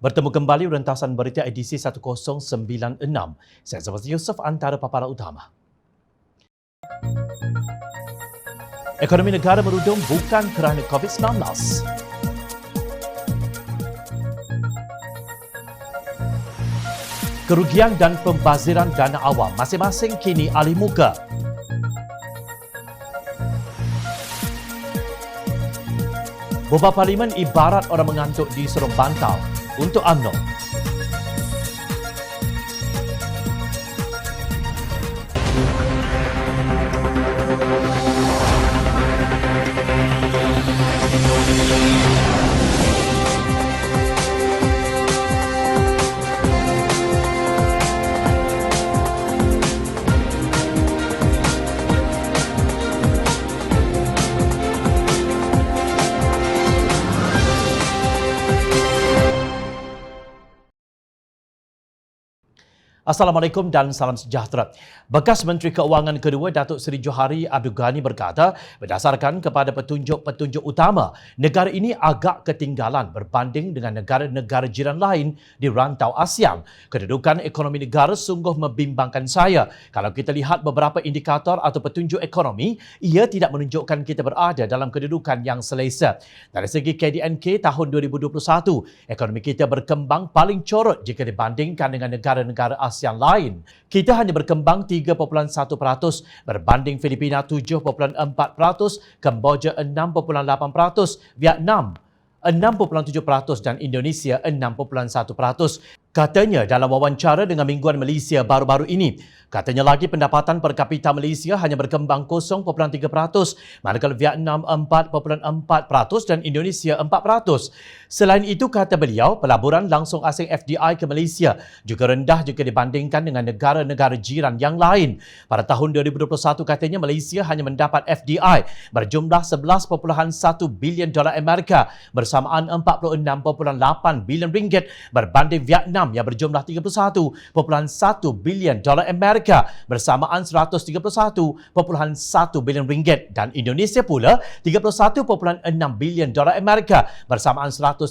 Bertemu kembali rentasan berita edisi 1096. Saya Zafar Yusof antara paparan utama. Ekonomi negara merudum bukan kerana COVID-19. Kerugian dan pembaziran dana awam masing-masing kini alih muka. Bubar Parlimen ibarat orang mengantuk di serong bantal untuk UMNO. Assalamualaikum dan salam sejahtera. Bekas Menteri Keuangan kedua Datuk Seri Johari Abdul Ghani berkata, berdasarkan kepada petunjuk-petunjuk utama, negara ini agak ketinggalan berbanding dengan negara-negara jiran lain di rantau ASEAN. Kedudukan ekonomi negara sungguh membimbangkan saya. Kalau kita lihat beberapa indikator atau petunjuk ekonomi, ia tidak menunjukkan kita berada dalam kedudukan yang selesa. Dari segi KDNK tahun 2021, ekonomi kita berkembang paling corot jika dibandingkan dengan negara-negara ASEAN lain. Kita hanya berkembang 3.1% berbanding Filipina 7.4%, Kemboja 6.8%, Vietnam 6.7% dan Indonesia 6.1%. Katanya dalam wawancara dengan Mingguan Malaysia baru-baru ini. Katanya lagi pendapatan per kapita Malaysia hanya berkembang 0.3%, manakala Vietnam 4.4% dan Indonesia 4%. Selain itu, kata beliau, pelaburan langsung asing FDI ke Malaysia juga rendah jika dibandingkan dengan negara-negara jiran yang lain. Pada tahun 2021, katanya Malaysia hanya mendapat FDI berjumlah 11.1 bilion dolar Amerika bersamaan 46.8 bilion ringgit berbanding Vietnam yang berjumlah 31.1 bilion dolar Amerika bersamaan 131.1 bilion ringgit dan Indonesia pula 31.6 bilion dolar Amerika bersamaan 133.2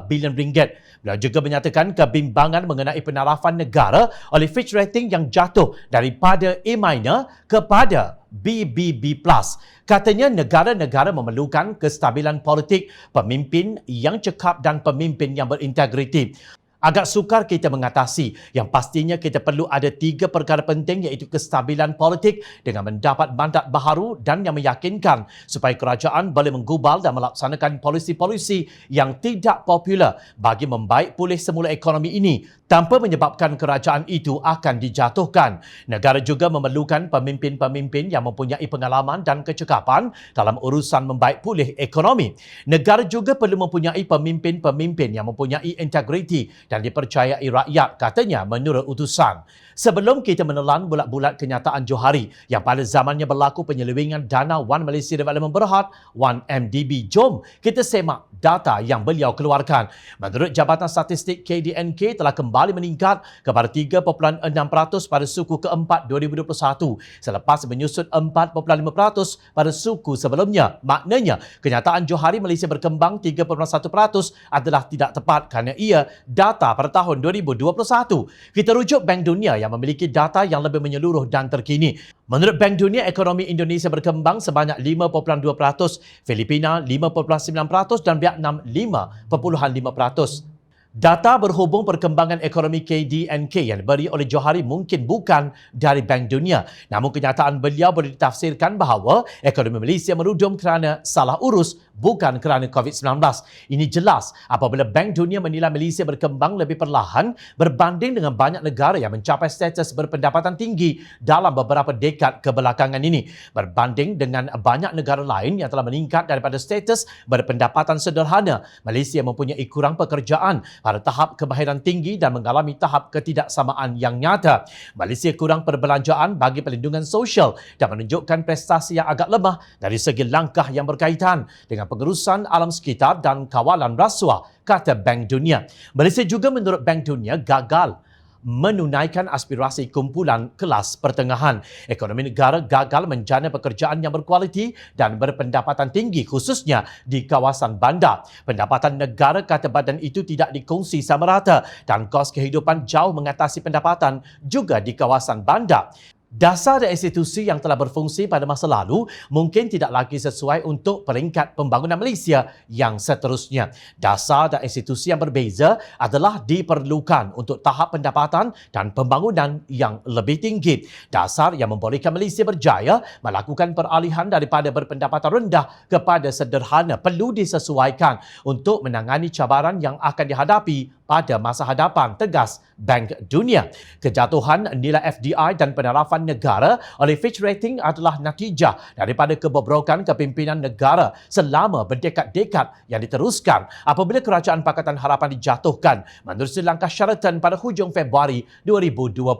bilion ringgit. Beliau juga menyatakan kebimbangan mengenai penarafan negara oleh Fitch Rating yang jatuh daripada A- kepada BBB+. Katanya negara-negara memerlukan kestabilan politik, pemimpin yang cekap dan pemimpin yang berintegriti. Agak sukar kita mengatasi. Yang pastinya kita perlu ada 3 perkara penting iaitu kestabilan politik dengan mendapat mandat baharu dan yang meyakinkan supaya kerajaan boleh menggubal dan melaksanakan polisi-polisi yang tidak popular bagi membaik pulih semula ekonomi ini tanpa menyebabkan kerajaan itu akan dijatuhkan. Negara juga memerlukan pemimpin-pemimpin yang mempunyai pengalaman dan kecekapan dalam urusan membaik pulih ekonomi. Negara juga perlu mempunyai pemimpin-pemimpin yang mempunyai integriti dan dipercayai rakyat, katanya menurut utusan. Sebelum kita menelan bulat-bulat kenyataan Johari yang pada zamannya berlaku penyelewengan dana One Malaysia Development Berhad, 1MDB, jom kita semak data yang beliau keluarkan. Menurut Jabatan Statistik KDNK telah kembali meningkat kepada 3.6% pada suku keempat 2021 selepas menyusut 4.5% pada suku sebelumnya. Maknanya, kenyataan Johari Malaysia berkembang 3.1% adalah tidak tepat kerana ia data pada tahun 2021. Kita rujuk Bank Dunia yang memiliki data yang lebih menyeluruh dan terkini. Menurut Bank Dunia, ekonomi Indonesia berkembang sebanyak 5.2%, Filipina 5.9% dan Vietnam 5.5%. Data berhubung perkembangan ekonomi KDNK yang diberi oleh Johari mungkin bukan dari Bank Dunia. Namun kenyataan beliau boleh ditafsirkan bahawa ekonomi Malaysia merudum kerana salah urus, bukan kerana COVID-19. Ini jelas apabila Bank Dunia menilai Malaysia berkembang lebih perlahan berbanding dengan banyak negara yang mencapai status berpendapatan tinggi dalam beberapa dekad kebelakangan ini. Berbanding dengan banyak negara lain yang telah meningkat daripada status berpendapatan sederhana, Malaysia mempunyai kurang pekerjaan pada tahap kemahiran tinggi dan mengalami tahap ketidaksamaan yang nyata. Malaysia kurang perbelanjaan bagi perlindungan sosial dan menunjukkan prestasi yang agak lemah dari segi langkah yang berkaitan dengan pengurusan alam sekitar dan kawalan rasuah, kata Bank Dunia. Malaysia juga menurut Bank Dunia gagal menunaikan aspirasi kumpulan kelas pertengahan. Ekonomi negara gagal menjana pekerjaan yang berkualiti dan berpendapatan tinggi khususnya di kawasan bandar. Pendapatan negara kata badan itu tidak dikongsi sama rata dan kos kehidupan jauh mengatasi pendapatan juga di kawasan bandar. Dasar dan institusi yang telah berfungsi pada masa lalu mungkin tidak lagi sesuai untuk peringkat pembangunan Malaysia yang seterusnya. Dasar dan institusi yang berbeza adalah diperlukan untuk tahap pendapatan dan pembangunan yang lebih tinggi. Dasar yang membolehkan Malaysia berjaya melakukan peralihan daripada berpendapatan rendah kepada sederhana perlu disesuaikan untuk menangani cabaran yang akan dihadapi pada masa hadapan, tegas Bank Dunia. Kejatuhan nilai FDI dan penerapan negara oleh Fitch Rating adalah natijah daripada kebobrokan kepimpinan negara selama berdekad-dekad yang diteruskan apabila Kerajaan Pakatan Harapan dijatuhkan menerusi langkah Sheraton pada hujung Februari 2020.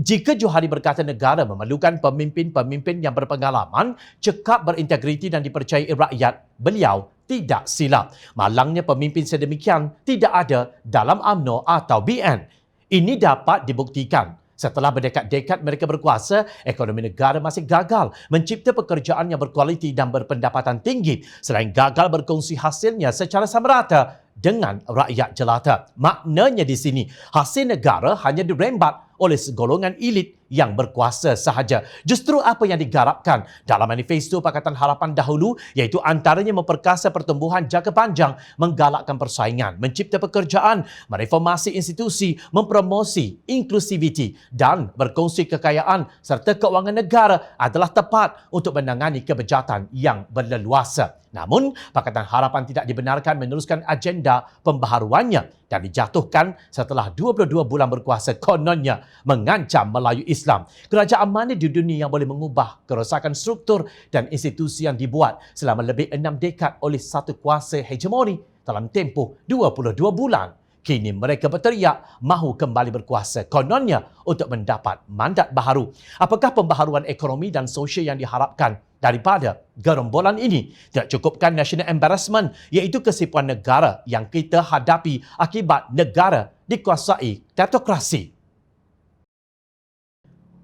Jika Johari berkata negara memerlukan pemimpin-pemimpin yang berpengalaman, cekap, berintegriti dan dipercayai rakyat, beliau tidak silap. Malangnya pemimpin sedemikian tidak ada dalam UMNO atau BN. Ini dapat dibuktikan. Setelah berdekad-dekad mereka berkuasa, ekonomi negara masih gagal mencipta pekerjaan yang berkualiti dan berpendapatan tinggi selain gagal berkongsi hasilnya secara sama rata dengan rakyat jelata. Maknanya di sini, hasil negara hanya dirembat oleh segolongan elit yang berkuasa sahaja. Justru apa yang digarapkan dalam manifesto Pakatan Harapan dahulu iaitu antaranya memperkasa pertumbuhan jangka panjang, menggalakkan persaingan, mencipta pekerjaan, mereformasi institusi, mempromosi inklusiviti dan berkongsi kekayaan serta keuangan negara adalah tepat untuk menangani kebejatan yang berleluasa. Namun, Pakatan Harapan tidak dibenarkan meneruskan agenda pembaharuannya dan dijatuhkan setelah 22 bulan berkuasa kononnya mengancam Melayu Islam. Kerajaan mana di dunia yang boleh mengubah kerosakan struktur dan institusi yang dibuat selama lebih 6 dekad oleh satu kuasa hegemoni dalam tempoh 22 bulan? Kini mereka berteriak mahu kembali berkuasa kononnya untuk mendapat mandat baharu. Apakah pembaharuan ekonomi dan sosial yang diharapkan daripada gerombolan ini? Tidak cukupkan national embarrassment iaitu kesipuan negara yang kita hadapi akibat negara dikuasai kleptokrasi.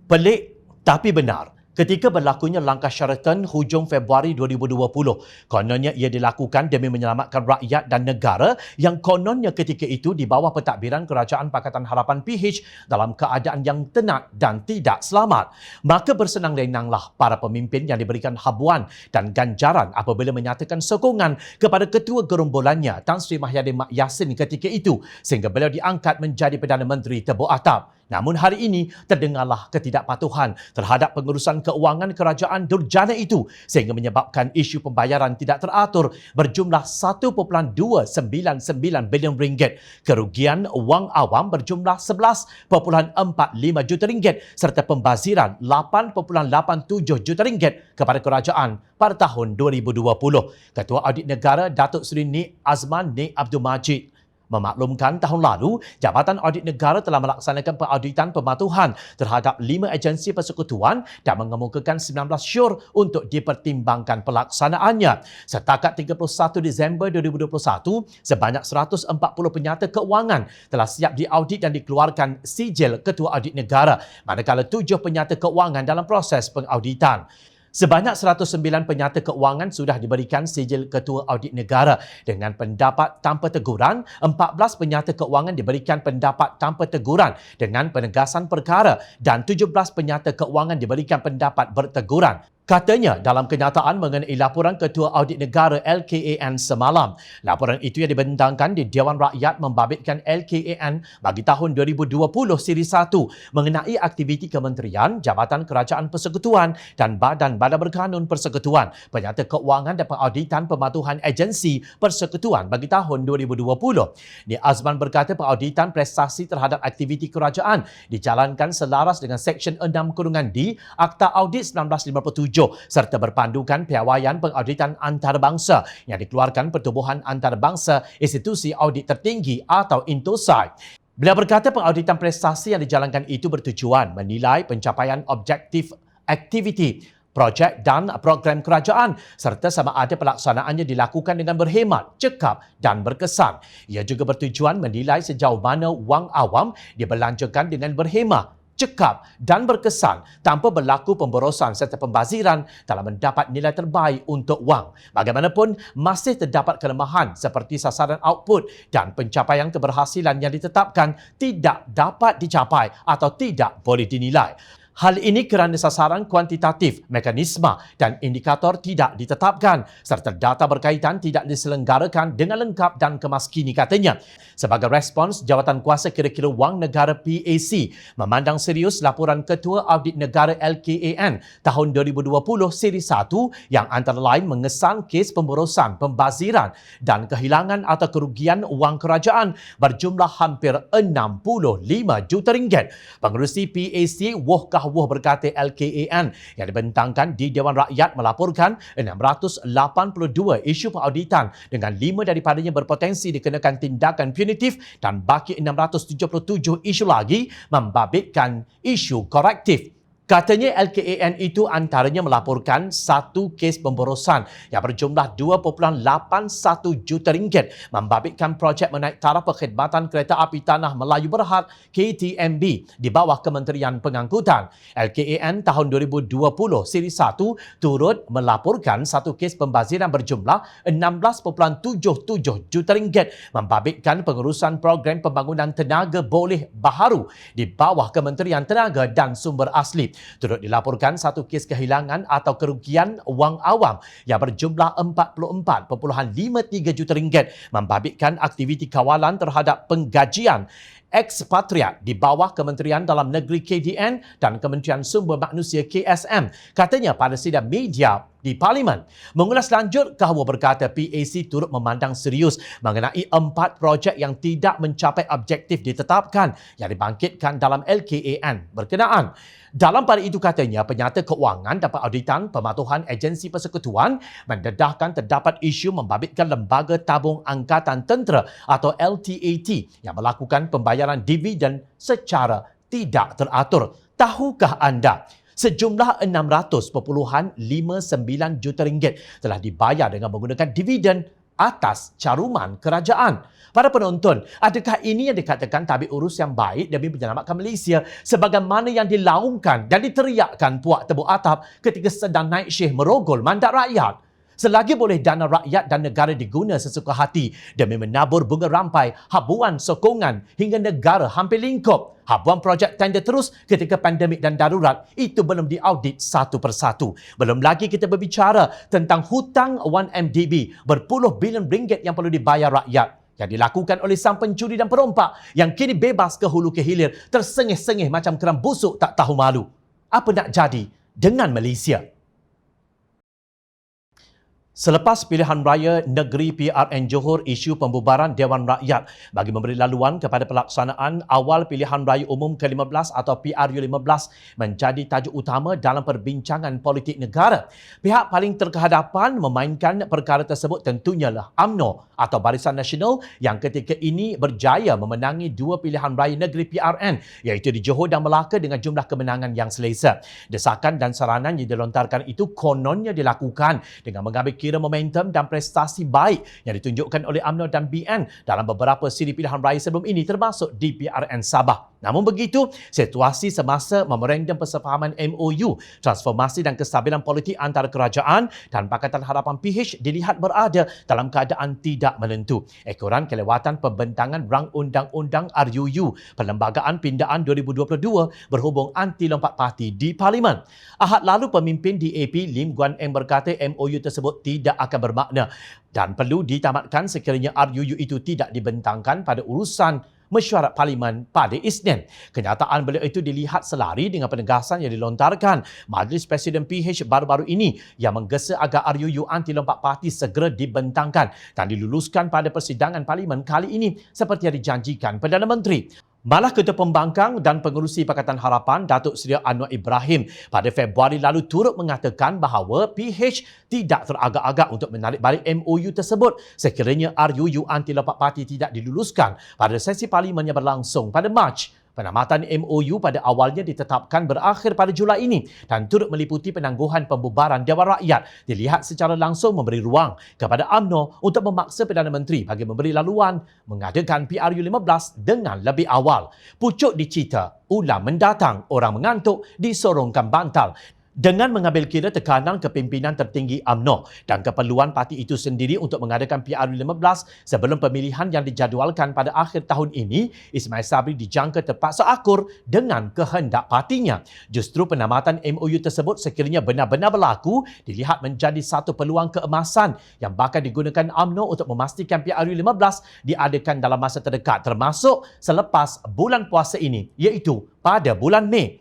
Pelik tapi benar. Ketika berlakunya langkah Sheraton hujung Februari 2020, kononnya ia dilakukan demi menyelamatkan rakyat dan negara yang kononnya ketika itu di bawah pentadbiran Kerajaan Pakatan Harapan PH dalam keadaan yang tenat dan tidak selamat. Maka bersenang lenanglah para pemimpin yang diberikan habuan dan ganjaran apabila menyatakan sokongan kepada ketua gerombolannya Tan Sri Mahyadin Mak Yassin ketika itu sehingga beliau diangkat menjadi Perdana Menteri Tebuk Atap. Namun hari ini terdengarlah ketidakpatuhan terhadap pengurusan keuangan kerajaan durjana itu sehingga menyebabkan isu pembayaran tidak teratur berjumlah 1.299 bilion ringgit. Kerugian wang awam berjumlah 11.45 juta ringgit serta pembaziran 8.87 juta ringgit kepada kerajaan pada tahun 2020. Ketua Audit Negara Datuk Seri Nik Azman Nik Abdul Majid memaklumkan tahun lalu, Jabatan Audit Negara telah melaksanakan pengauditan pematuhan terhadap 5 agensi persekutuan dan mengemukakan 19 syur untuk dipertimbangkan pelaksanaannya. Setakat 31 Disember 2021, sebanyak 140 penyata keuangan telah siap diaudit dan dikeluarkan sijil Ketua Audit Negara, manakala 7 penyata keuangan dalam proses pengauditan. Sebanyak 109 penyata keuangan sudah diberikan sijil Ketua Audit Negara dengan pendapat tanpa teguran, 14 penyata keuangan diberikan pendapat tanpa teguran dengan penegasan perkara dan 17 penyata keuangan diberikan pendapat berteguran. Katanya dalam kenyataan mengenai laporan Ketua Audit Negara LKAN semalam. Laporan itu yang dibentangkan di Dewan Rakyat membabitkan LKAN bagi tahun 2020 siri 1 mengenai aktiviti kementerian, jabatan kerajaan persekutuan dan badan-badan berkanun persekutuan, penyata keuangan dan pengauditan pematuhan agensi persekutuan bagi tahun 2020. Nik Azman berkata pengauditan prestasi terhadap aktiviti kerajaan dijalankan selaras dengan Seksyen 6(D Akta Audit 1957 serta berpandukan piawaian pengauditan antarabangsa yang dikeluarkan Pertubuhan Antarabangsa Institusi Audit Tertinggi atau INTOSAI. Beliau berkata pengauditan prestasi yang dijalankan itu bertujuan menilai pencapaian objektif aktiviti projek dan program kerajaan serta sama ada pelaksanaannya dilakukan dengan berhemat, cekap dan berkesan. Ia juga bertujuan menilai sejauh mana wang awam dibelanjakan dengan berhemah, cekap dan berkesan tanpa berlaku pemborosan serta pembaziran dalam mendapat nilai terbaik untuk wang. Bagaimanapun, masih terdapat kelemahan seperti sasaran output dan pencapaian keberhasilan yang ditetapkan tidak dapat dicapai atau tidak boleh dinilai. Hal ini kerana sasaran kuantitatif, mekanisme dan indikator tidak ditetapkan serta data berkaitan tidak diselenggarakan dengan lengkap dan kemaskini, katanya. Sebagai respons, Jawatankuasa Kira-kira Wang Negara PAC memandang serius laporan Ketua Audit Negara LKAN tahun 2020 siri 1 yang antara lain mengesan kes pemborosan, pembaziran dan kehilangan atau kerugian wang kerajaan berjumlah hampir 65 juta ringgit. Pengerusi PAC Woh Kahwoh berkata LKAN yang dibentangkan di Dewan Rakyat melaporkan 682 isu perauditan dengan 5 daripadanya berpotensi dikenakan tindakan punitif dan baki 677 isu lagi membabitkan isu korektif. Katanya LKAN itu antaranya melaporkan satu kes pemborosan yang berjumlah 2.81 juta ringgit membabitkan projek menaik taraf perkhidmatan kereta api tanah Melayu Berhad KTMB di bawah Kementerian Pengangkutan. LKAN tahun 2020 siri 1 turut melaporkan satu kes pembaziran berjumlah 16.77 juta ringgit membabitkan pengurusan program pembangunan tenaga boleh baharu di bawah Kementerian Tenaga dan Sumber Asli. Turut dilaporkan satu kes kehilangan atau kerugian wang awam yang berjumlah 44.53 juta ringgit membabitkan aktiviti kawalan terhadap penggajian ekspatriat di bawah Kementerian Dalam Negeri KDN dan Kementerian Sumber Manusia KSM. Katanya pada sidang media di Parlimen. Mengulas lanjut, Kahwa berkata PAC turut memandang serius mengenai 4 projek yang tidak mencapai objektif ditetapkan yang dibangkitkan dalam LKAN berkenaan. Dalam pada itu katanya, penyata keuangan dapat auditan pematuhan agensi persekutuan mendedahkan terdapat isu membabitkan Lembaga Tabung Angkatan Tentera atau LTAT yang melakukan pembayaran dividen secara tidak teratur. Tahukah anda? Sejumlah 600.59 juta ringgit telah dibayar dengan menggunakan dividen atas caruman kerajaan. Para penonton, adakah ini yang dikatakan tabik urus yang baik demi menyelamatkan Malaysia sebagaimana yang dilaungkan dan diteriakkan puak tebuk atap ketika sedang naik syih merogol mandat rakyat? Selagi boleh dana rakyat dan negara diguna sesuka hati demi menabur bunga rampai, habuan sokongan hingga negara hampir lingkup. Habuan projek tender terus ketika pandemik dan darurat itu belum diaudit satu persatu. Belum lagi kita berbicara tentang hutang 1MDB berpuluh bilion ringgit yang perlu dibayar rakyat yang dilakukan oleh sang pencuri dan perompak yang kini bebas ke hulu ke hilir, tersengih-sengih macam kerang busuk tak tahu malu. Apa nak jadi dengan Malaysia? Selepas pilihan raya negeri PRN Johor, isu pembubaran Dewan Rakyat bagi memberi laluan kepada pelaksanaan awal pilihan raya umum ke-15 atau PRU15 menjadi tajuk utama dalam perbincangan politik negara. Pihak paling terkehadapan memainkan perkara tersebut tentunya lah UMNO atau Barisan Nasional yang ketika ini berjaya memenangi 2 pilihan raya negeri PRN iaitu di Johor dan Melaka dengan jumlah kemenangan yang selesa. Desakan dan saranan yang dilontarkan itu kononnya dilakukan dengan mengambil kira momentum dan prestasi baik yang ditunjukkan oleh UMNO dan BN dalam beberapa siri pilihan raya sebelum ini termasuk di PRN Sabah. Namun begitu, situasi semasa memorandum persefahaman MOU, transformasi dan kestabilan politik antara kerajaan dan Pakatan Harapan PH dilihat berada dalam keadaan tidak menentu. Ekoran kelewatan pembentangan rang undang-undang RUU Perlembagaan Pindaan 2022 berhubung anti lompat parti di Parlimen. Ahad lalu pemimpin DAP Lim Guan Eng berkata MOU tersebut tidak akan bermakna dan perlu ditamatkan sekiranya RUU itu tidak dibentangkan pada urusan mesyuarat Parlimen pada Isnin. Kenyataan beliau itu dilihat selari dengan penegasan yang dilontarkan Majlis Presiden PH baru-baru ini yang menggesa agar RUU anti lompat parti segera dibentangkan dan diluluskan pada persidangan Parlimen kali ini seperti yang dijanjikan Perdana Menteri. Malah Ketua Pembangkang dan Pengerusi Pakatan Harapan Datuk Seri Anwar Ibrahim pada Februari lalu turut mengatakan bahawa PH tidak teragak-agak untuk menarik balik MOU tersebut sekiranya RUU anti lompat parti tidak diluluskan pada sesi Parlimen yang berlangsung pada Mac Penamatan MOU pada awalnya ditetapkan berakhir pada Julai ini dan turut meliputi penangguhan pembubaran Dewan Rakyat dilihat secara langsung memberi ruang kepada UMNO untuk memaksa Perdana Menteri bagi memberi laluan mengadakan PRU15 dengan lebih awal. Pucuk dicita ulang mendatang orang mengantuk disorongkan bantal dengan mengambil kira tekanan kepimpinan tertinggi UMNO dan keperluan parti itu sendiri untuk mengadakan PRU15 sebelum pemilihan yang dijadualkan pada akhir tahun ini. Ismail Sabri dijangka terpaksa akur dengan kehendak partinya. Justru penamatan MOU tersebut sekiranya benar-benar berlaku dilihat menjadi satu peluang keemasan yang bakal digunakan UMNO untuk memastikan PRU15 diadakan dalam masa terdekat termasuk selepas bulan puasa ini iaitu pada bulan Mei.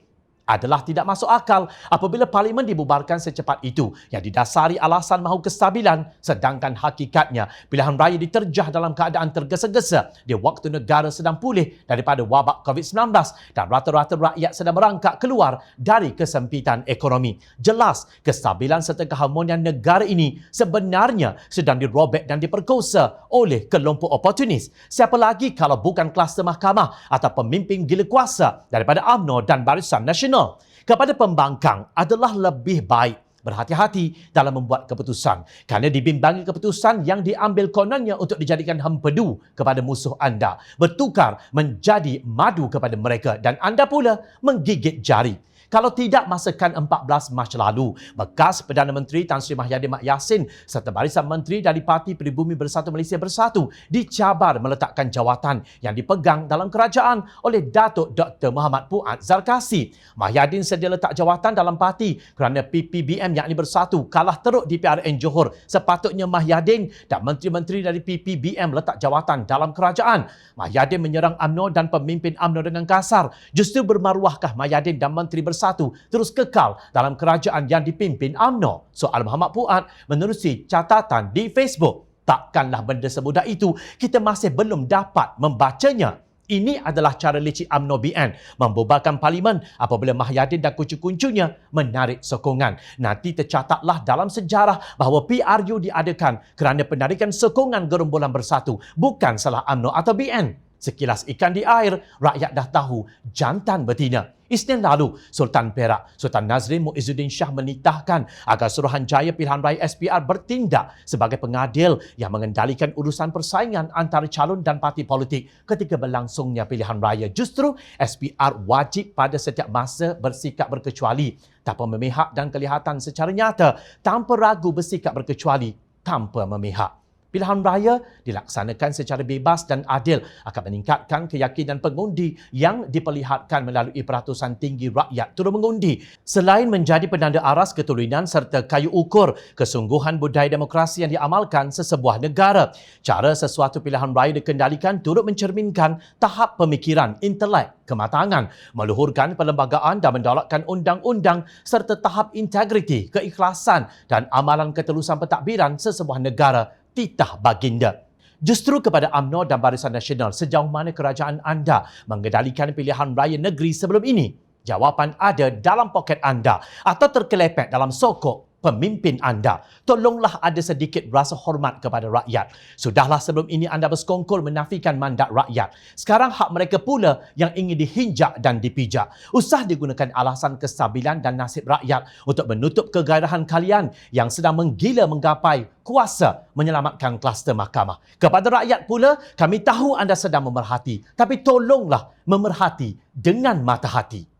Adalah tidak masuk akal apabila Parlimen dibubarkan secepat itu yang didasari alasan mahu kestabilan sedangkan hakikatnya pilihan raya diterjah dalam keadaan tergesa-gesa di waktu negara sedang pulih daripada wabak COVID-19 dan rata-rata rakyat sedang merangkak keluar dari kesempitan ekonomi. Jelas kestabilan serta keharmonian negara ini sebenarnya sedang dirobek dan diperkosa oleh kelompok oportunis. Siapa lagi kalau bukan kluster mahkamah atau pemimpin gila kuasa daripada UMNO dan Barisan Nasional. Kepada pembangkang adalah lebih baik berhati-hati dalam membuat keputusan kerana dibimbangi keputusan yang diambil kononnya untuk dijadikan hempedu kepada musuh anda bertukar menjadi madu kepada mereka dan anda pula menggigit jari. Kalau tidak masakan 14 Mac lalu, bekas Perdana Menteri Tan Sri Mahyadin Mat Yassin serta barisan menteri dari Parti Pribumi Bersatu Malaysia Bersatu dicabar meletakkan jawatan yang dipegang dalam kerajaan oleh Datuk Dr. Muhammad Puat Zarkasi. Mahyadin sedia letak jawatan dalam parti kerana PPBM yakni Bersatu kalah teruk di PRN Johor. Sepatutnya Mahyadin dan menteri-menteri dari PPBM letak jawatan dalam kerajaan. Mahyadin menyerang UMNO dan pemimpin UMNO dengan kasar. Justru bermaruahkah Mahyadin dan menteri Bersatu terus kekal dalam kerajaan yang dipimpin UMNO? Soal Muhammad Puat menerusi catatan di Facebook. Takkanlah benda semudah itu kita masih belum dapat membacanya. Ini adalah cara licik UMNO BN membubarkan Parlimen apabila Mahyadin dan kuncu-kuncunya menarik sokongan. Nanti tercatatlah dalam sejarah bahawa PRU diadakan kerana penarikan sokongan gerombolan Bersatu, bukan salah UMNO atau BN. Sekilas ikan di air, rakyat dah tahu jantan betina. Isnin lalu, Sultan Perak, Sultan Nazrin Muizzuddin Shah menitahkan agar Suruhanjaya Pilihan Raya SPR bertindak sebagai pengadil yang mengendalikan urusan persaingan antara calon dan parti politik ketika berlangsungnya pilihan raya. Justru SPR wajib pada setiap masa bersikap berkecuali tanpa memihak dan kelihatan secara nyata tanpa ragu bersikap berkecuali tanpa memihak. Pilihan raya dilaksanakan secara bebas dan adil akan meningkatkan keyakinan pengundi yang diperlihatkan melalui peratusan tinggi rakyat turut mengundi. Selain menjadi penanda aras keturunan serta kayu ukur kesungguhan budaya demokrasi yang diamalkan sesebuah negara, cara sesuatu pilihan raya dikendalikan turut mencerminkan tahap pemikiran, intelek, kematangan, meluhurkan perlembagaan dan mendolakkan undang-undang serta tahap integriti, keikhlasan dan amalan ketulusan pentadbiran sesebuah negara titah baginda. Justru kepada UMNO dan Barisan Nasional, sejauh mana kerajaan anda mengendalikan pilihan raya negeri sebelum ini? Jawapan ada dalam poket anda atau terkelepek dalam sokok pemimpin anda. Tolonglah ada sedikit rasa hormat kepada rakyat. Sudahlah sebelum ini anda bersekongkol menafikan mandat rakyat. Sekarang hak mereka pula yang ingin dihinjak dan dipijak. Usah digunakan alasan kestabilan dan nasib rakyat untuk menutup kegairahan kalian yang sedang menggila menggapai kuasa menyelamatkan kluster mahkamah. Kepada rakyat pula, kami tahu anda sedang memerhati. Tapi tolonglah memerhati dengan mata hati.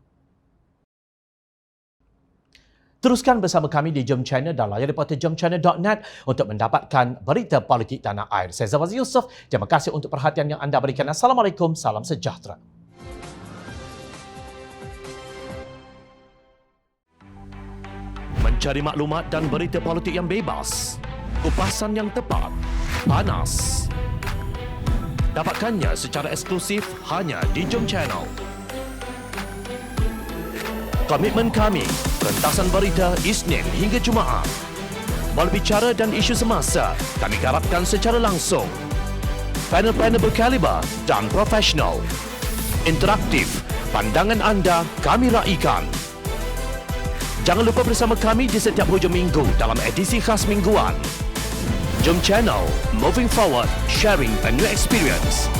Teruskan bersama kami di Jom Channel dan layar reporter jomchannel.net untuk mendapatkan berita politik tanah air. Saya Zawaz Yusof. Terima kasih untuk perhatian yang anda berikan. Assalamualaikum, salam sejahtera. Mencari maklumat dan berita politik yang bebas, kupasan yang tepat, panas. Dapatkannya secara eksklusif hanya di Jom Channel. Komitmen kami, pentasan berita Isnin hingga Jumaat. Berbicara dan isu semasa, kami garapkan secara langsung. Panel-panel berkaliber dan profesional. Interaktif, pandangan anda kami raikan. Jangan lupa bersama kami di setiap hujung minggu dalam edisi khas mingguan. Jom Channel, moving forward, sharing a new experience.